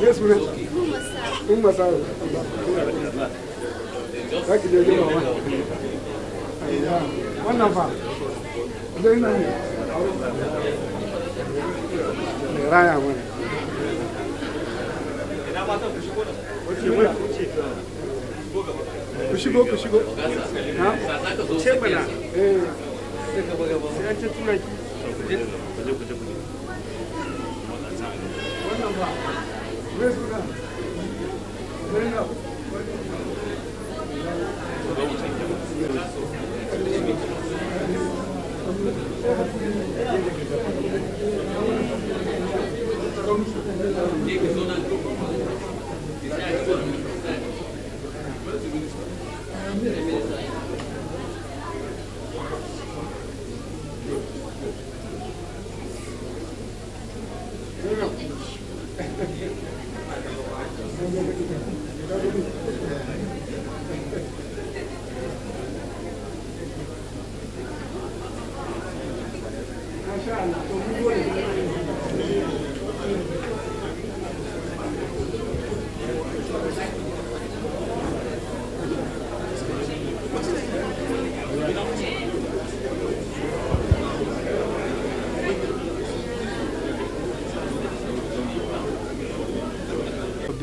Yes, we are. One number. Kushigo.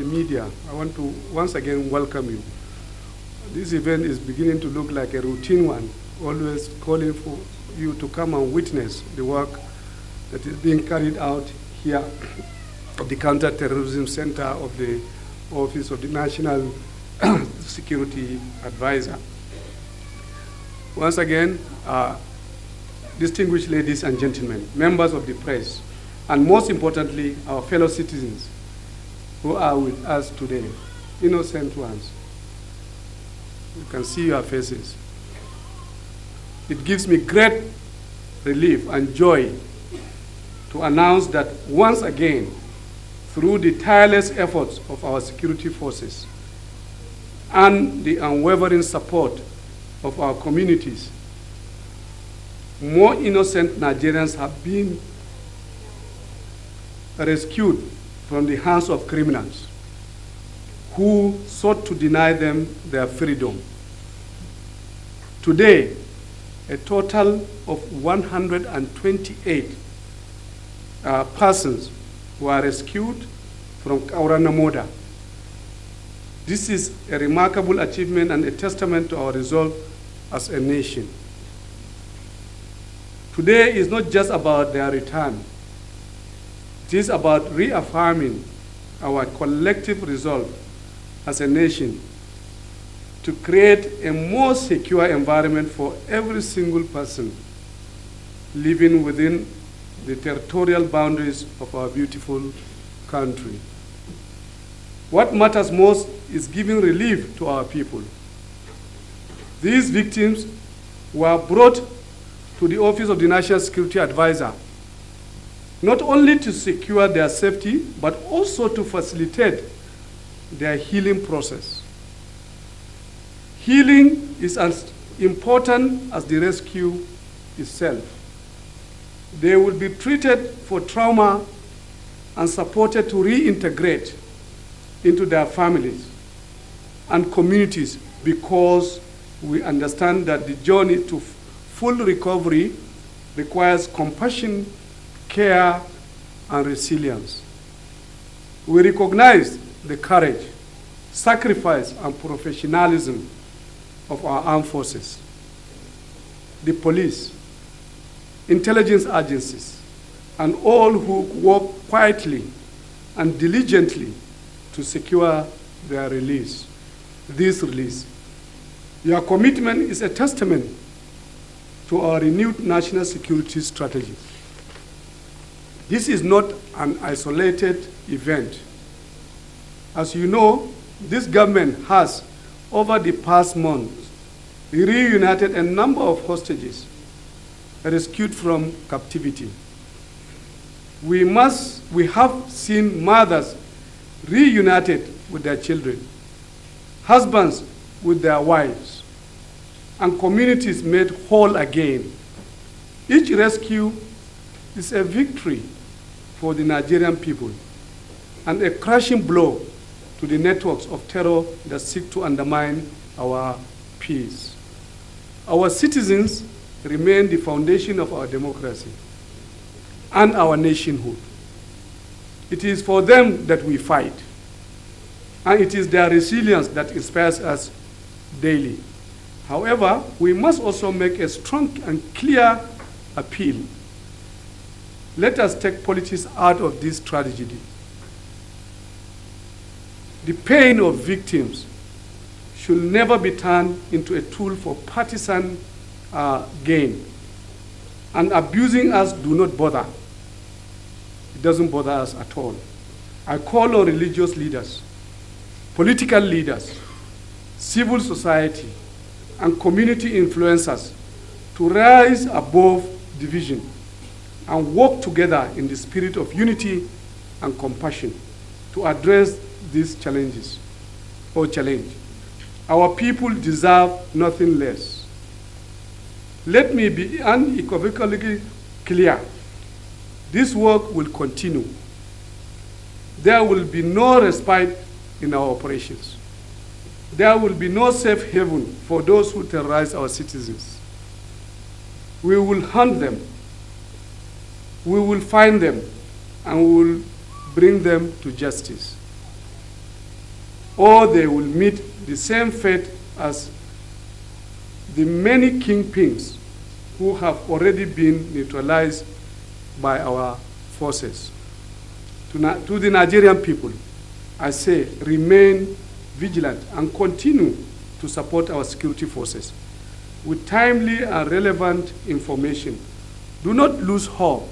Media, I want to once again welcome you. This event is beginning to look like a routine one, always calling for you to come and witness the work that is being carried out here at the Counter-Terrorism Center of the Office of the National Security Advisor. Once again, distinguished ladies and gentlemen, members of the press, and most importantly, our fellow citizens who are with us today, innocent ones. You can see your faces. It gives me great relief and joy to announce that once again, through the tireless efforts of our security forces and the unwavering support of our communities, more innocent Nigerians have been rescued from the hands of criminals who sought to deny them their freedom. Today, a total of 128 persons were rescued from Kauranamoda. This is a remarkable achievement and a testament to our resolve as a nation. Today is not just about their return. It is about reaffirming our collective resolve as a nation to create a more secure environment for every single person living within the territorial boundaries of our beautiful country. What matters most is giving relief to our people. These victims were brought to the Office of the National Security Advisor not only to secure their safety, but also to facilitate their healing process. Healing is as important as the rescue itself. They will be treated for trauma and supported to reintegrate into their families and communities, because we understand that the journey to full recovery requires compassion, care, and resilience. We recognize the courage, sacrifice, and professionalism of our armed forces, the police, intelligence agencies, and all who work quietly and diligently to secure their release, this release. Your commitment is a testament to our renewed national security strategy. This is not an isolated event. As you know, this government has, over the past months, reunited a number of hostages rescued from captivity. We have seen mothers reunited with their children, husbands with their wives, and communities made whole again. Each rescue is a victory for the Nigerian people. and a crushing blow to the networks of terror that seek to undermine our peace. Our citizens remain the foundation of our democracy and our nationhood. It is for them that we fight, and it is their resilience that inspires us daily. However, we must also make a strong and clear appeal. Let us take politics out of this tragedy. The pain of victims should never be turned into a tool for partisan gain. And abusing us do not bother. It doesn't bother us at all. I call on religious leaders, political leaders, civil society, and community influencers to rise above division and work together in the spirit of unity and compassion to address these challenges or challenge. Our people deserve nothing less. Let me be unequivocally clear. This work will continue. There will be no respite in our operations. There will be no safe haven for those who terrorize our citizens. We will hunt them. We will find them, and we will bring them to justice. Or they will meet the same fate as the many kingpins who have already been neutralized by our forces. To the Nigerian people, I say, remain vigilant and continue to support our security forces with timely and relevant information. Do not lose hope.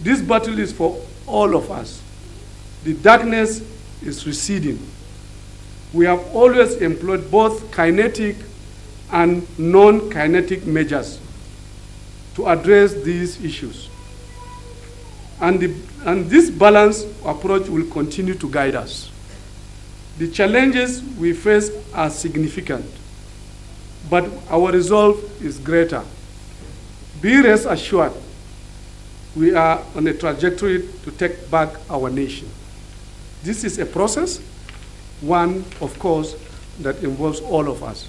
This battle is for all of us. The darkness is receding. We have always employed both kinetic and non-kinetic measures to address these issues. And this balanced approach will continue to guide us. The challenges we face are significant, but our resolve is greater. Be rest assured, we are on a trajectory to take back our nation. This is a process, one, of course, that involves all of us.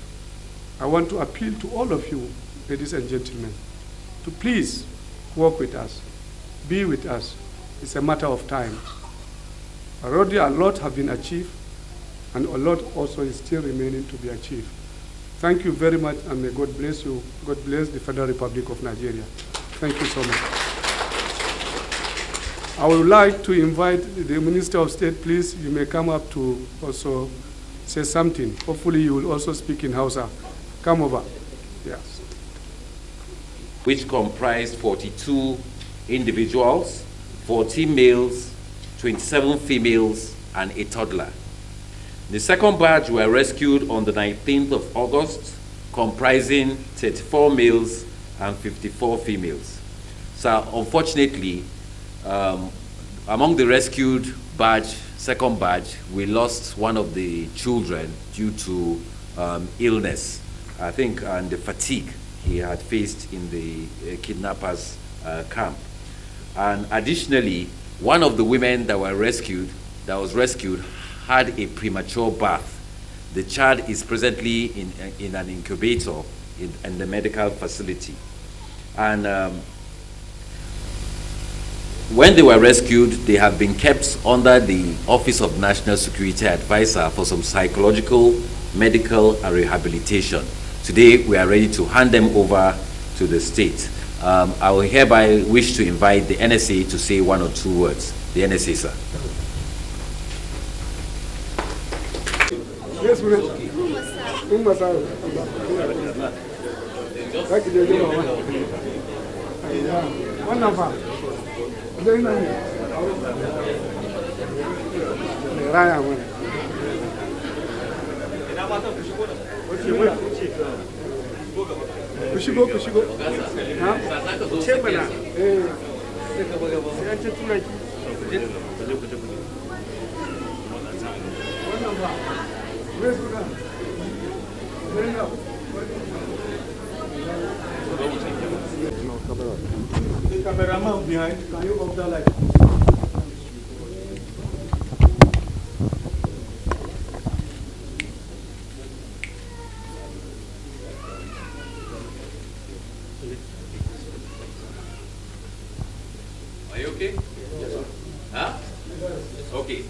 I want to appeal to all of you, ladies and gentlemen, to please work with us, be with us. It's a matter of time. Already a lot have been achieved, and a lot also is still remaining to be achieved. Thank you very much, and may God bless you. God bless the Federal Republic of Nigeria. Thank you so much. I would like to invite the Minister of State, please, you may come up to also say something. Hopefully you will also speak in Hausa. Come over. Yes. Which comprised 42 individuals, 14 males, 27 females, and a toddler. The second batch were rescued on the 19th of August, comprising 34 males and 54 females. So unfortunately, among the rescued batch, second batch, we lost one of the children due to illness, I think, and the fatigue he had faced in the kidnappers' camp. And additionally, one of the women that was rescued had a premature birth. The child is presently in an incubator in the medical facility. And when they were rescued, they have been kept under the Office of National Security Advisor for some psychological, medical, and rehabilitation. Today, we are ready to hand them over to the state. I will hereby wish to invite the NSA to say one or two words. The NSA, sir. Yes, one number. The cameraman behind, can you hold that light? Are you okay? Yes, sir. Huh? Okay.